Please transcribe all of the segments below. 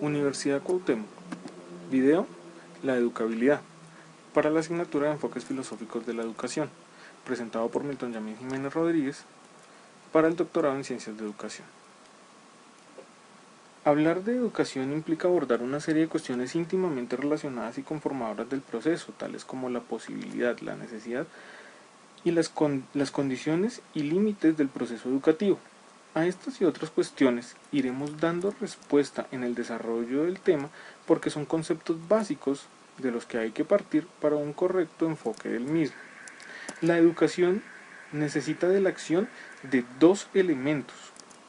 Universidad Cuauhtémoc. Video: La educabilidad. Para la asignatura de Enfoques Filosóficos de la Educación. Presentado por Milton Yamil Jiménez Rodríguez. Para el doctorado en Ciencias de Educación. Hablar de educación implica abordar una serie de cuestiones íntimamente relacionadas y conformadoras del proceso, tales como la posibilidad, la necesidad y las condiciones y límites del proceso educativo. A estas y otras cuestiones iremos dando respuesta en el desarrollo del tema porque son conceptos básicos de los que hay que partir para un correcto enfoque del mismo. La educación necesita de la acción de dos elementos,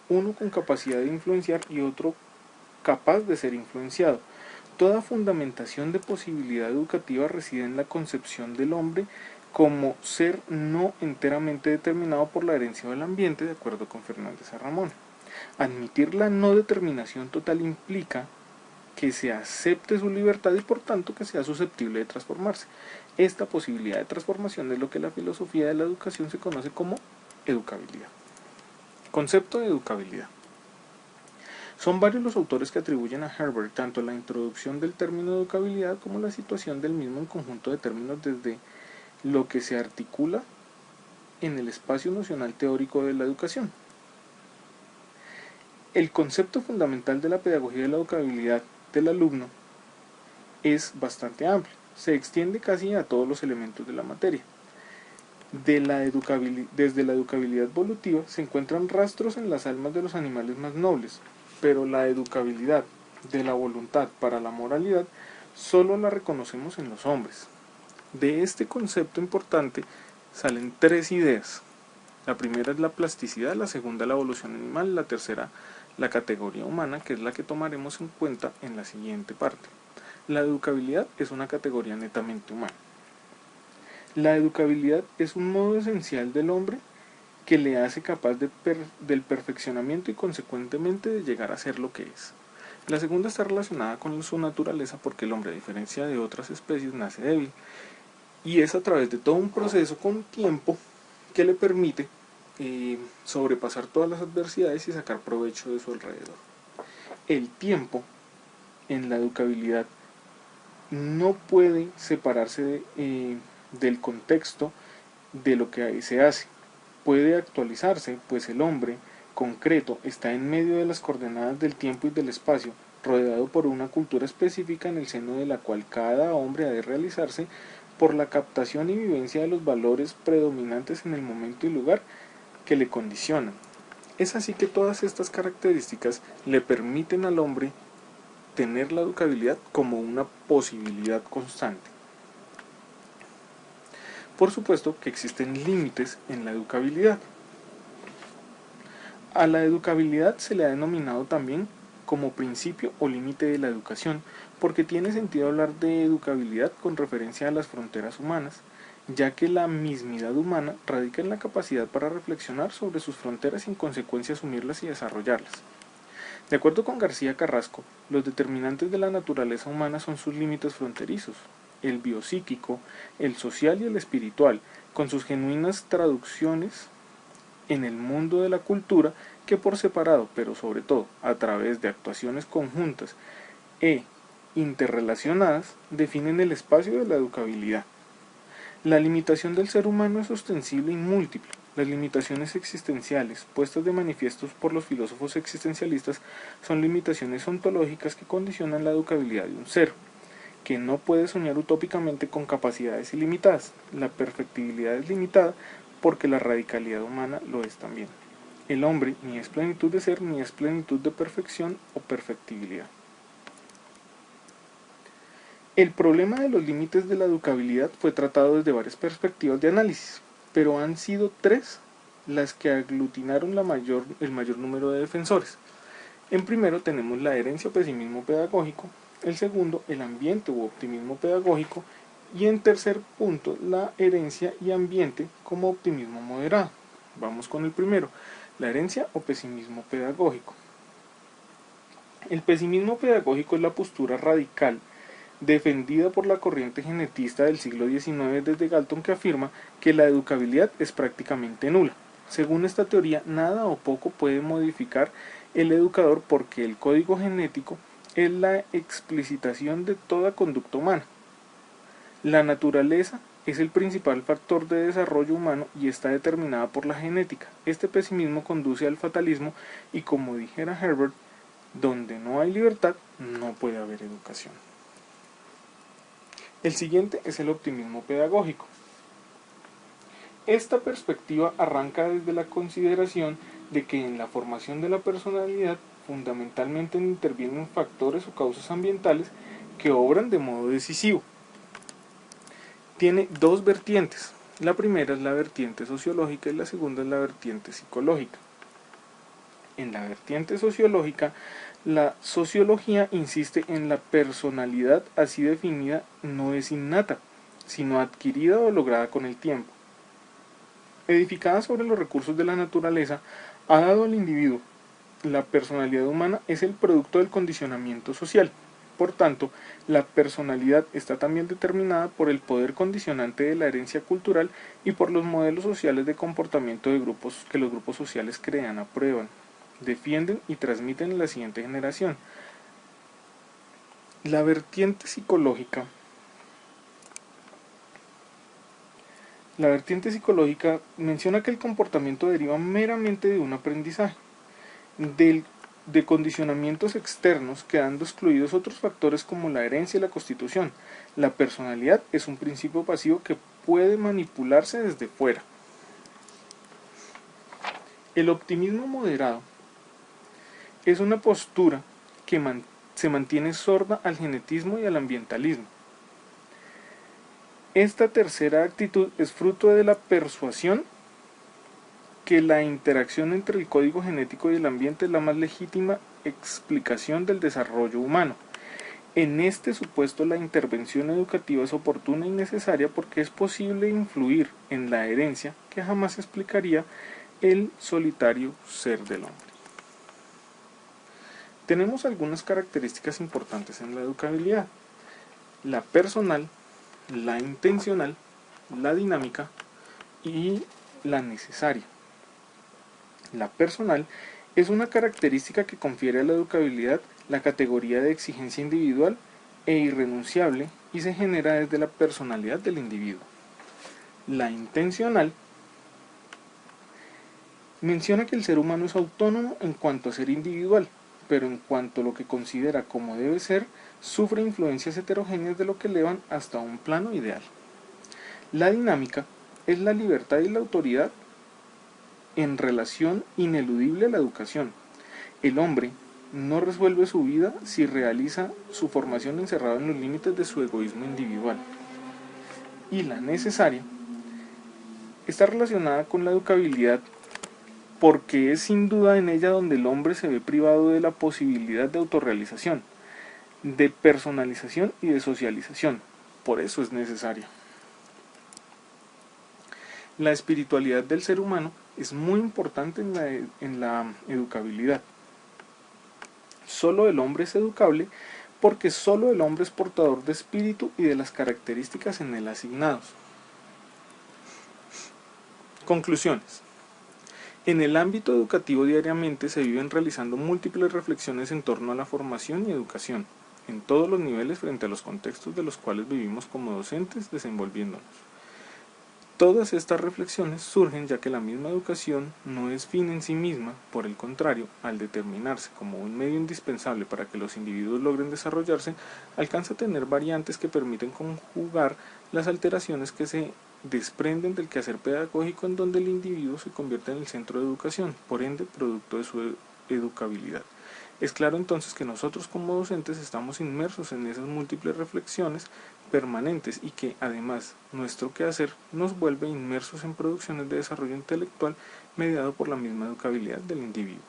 uno con capacidad de influenciar y otro capaz de ser influenciado. Toda fundamentación de posibilidad educativa reside en la concepción del hombre como ser no enteramente determinado por la herencia del ambiente, de acuerdo con Fernández a Ramón. Admitir la no determinación total implica que se acepte su libertad y por tanto que sea susceptible de transformarse. Esta posibilidad de transformación es lo que la filosofía de la educación se conoce como educabilidad. Concepto de educabilidad. Son varios los autores que atribuyen a Herbert tanto la introducción del término educabilidad como la situación del mismo en conjunto de términos desde lo que se articula en el espacio nocional teórico de la educación. El concepto fundamental de la pedagogía de la educabilidad del alumno es bastante amplio, se extiende casi a todos los elementos de la materia. Desde la educabilidad evolutiva se encuentran rastros en las almas de los animales más nobles, pero la educabilidad de la voluntad para la moralidad solo la reconocemos en los hombres. De este concepto importante salen tres ideas. La primera es la plasticidad, la segunda la evolución animal, la tercera la categoría humana, que es la que tomaremos en cuenta en la siguiente parte. La educabilidad es una categoría netamente humana. La educabilidad es un modo esencial del hombre que le hace capaz del perfeccionamiento y consecuentemente de llegar a ser lo que es. La segunda está relacionada con su naturaleza porque el hombre, a diferencia de otras especies, nace débil y es a través de todo un proceso con tiempo que le permite sobrepasar todas las adversidades y sacar provecho de su alrededor. El tiempo en la educabilidad no puede separarse del contexto de lo que ahí se hace. Puede actualizarse, pues el hombre concreto está en medio de las coordenadas del tiempo y del espacio, rodeado por una cultura específica en el seno de la cual cada hombre ha de realizarse por la captación y vivencia de los valores predominantes en el momento y lugar que le condicionan. Es así que todas estas características le permiten al hombre tener la educabilidad como una posibilidad constante. Por supuesto que existen límites en la educabilidad. A la educabilidad se le ha denominado también como principio o límite de la educación, porque tiene sentido hablar de educabilidad con referencia a las fronteras humanas, ya que la mismidad humana radica en la capacidad para reflexionar sobre sus fronteras y en consecuencia asumirlas y desarrollarlas. De acuerdo con García Carrasco, los determinantes de la naturaleza humana son sus límites fronterizos, el biopsíquico, el social y el espiritual, con sus genuinas traducciones en el mundo de la cultura que por separado, pero sobre todo a través de actuaciones conjuntas e interrelacionadas, definen el espacio de la educabilidad. La limitación del ser humano es ostensible y múltiple. Las limitaciones existenciales, puestas de manifiesto por los filósofos existencialistas, son limitaciones ontológicas que condicionan la educabilidad de un ser, que no puede soñar utópicamente con capacidades ilimitadas. La perfectibilidad es limitada porque la radicalidad humana lo es también. El hombre ni es plenitud de ser ni es plenitud de perfección o perfectibilidad. El problema de los límites de la educabilidad fue tratado desde varias perspectivas de análisis, pero han sido tres las que aglutinaron el mayor número de defensores. En primero tenemos la herencia o pesimismo pedagógico, el segundo el ambiente u optimismo pedagógico y en tercer punto la herencia y ambiente como optimismo moderado. Vamos con el primero, la herencia o pesimismo pedagógico. El pesimismo pedagógico es la postura radical defendida por la corriente genetista del siglo XIX desde Galton, que afirma que la educabilidad es prácticamente nula. Según esta teoría, nada o poco puede modificar el educador porque el código genético es la explicitación de toda conducta humana. La naturaleza es el principal factor de desarrollo humano y está determinada por la genética. Este pesimismo conduce al fatalismo y, como dijera Herbert, donde no hay libertad, no puede haber educación. El siguiente es el optimismo pedagógico. Esta perspectiva arranca desde la consideración de que en la formación de la personalidad fundamentalmente intervienen factores o causas ambientales que obran de modo decisivo. Tiene dos vertientes. La primera es la vertiente sociológica y la segunda es la vertiente psicológica. En la vertiente sociológica, la sociología insiste en la personalidad así definida no es innata, sino adquirida o lograda con el tiempo. Edificada sobre los recursos de la naturaleza, ha dado al individuo. La personalidad humana es el producto del condicionamiento social. Por tanto, la personalidad está también determinada por el poder condicionante de la herencia cultural y por los modelos sociales de comportamiento de grupos que los grupos sociales crean, aprueban, defienden y transmiten en la siguiente generación. La vertiente psicológica menciona que el comportamiento deriva meramente de un aprendizaje, de condicionamientos externos, quedando excluidos otros factores como la herencia y la constitución. La personalidad es un principio pasivo que puede manipularse desde fuera. El optimismo moderado es una postura que se mantiene sorda al genetismo y al ambientalismo. Esta tercera actitud es fruto de la persuasión que la interacción entre el código genético y el ambiente es la más legítima explicación del desarrollo humano. En este supuesto, la intervención educativa es oportuna y necesaria porque es posible influir en la herencia que jamás explicaría el solitario ser del hombre. Tenemos algunas características importantes en la educabilidad: la personal, la intencional, la dinámica y la necesaria. La personal es una característica que confiere a la educabilidad la categoría de exigencia individual e irrenunciable y se genera desde la personalidad del individuo. La intencional menciona que el ser humano es autónomo en cuanto a ser individual, pero en cuanto a lo que considera como debe ser, sufre influencias heterogéneas de lo que elevan hasta un plano ideal. La dinámica es la libertad y la autoridad en relación ineludible a la educación. El hombre no resuelve su vida si realiza su formación encerrado en los límites de su egoísmo individual. Y la necesaria está relacionada con la educabilidad porque es sin duda en ella donde el hombre se ve privado de la posibilidad de autorrealización, de personalización y de socialización. Por eso es necesaria. La espiritualidad del ser humano es muy importante en la educabilidad. Solo el hombre es educable porque solo el hombre es portador de espíritu y de las características en él asignados. Conclusiones. En el ámbito educativo diariamente se viven realizando múltiples reflexiones en torno a la formación y educación, en todos los niveles frente a los contextos de los cuales vivimos como docentes desenvolviéndonos. Todas estas reflexiones surgen ya que la misma educación no es fin en sí misma, por el contrario, al determinarse como un medio indispensable para que los individuos logren desarrollarse, alcanza a tener variantes que permiten conjugar las alteraciones que se desprenden del quehacer pedagógico en donde el individuo se convierte en el centro de educación, por ende, producto de su educabilidad. Es claro entonces que nosotros como docentes estamos inmersos en esas múltiples reflexiones permanentes y que además nuestro quehacer nos vuelve inmersos en producciones de desarrollo intelectual mediado por la misma educabilidad del individuo.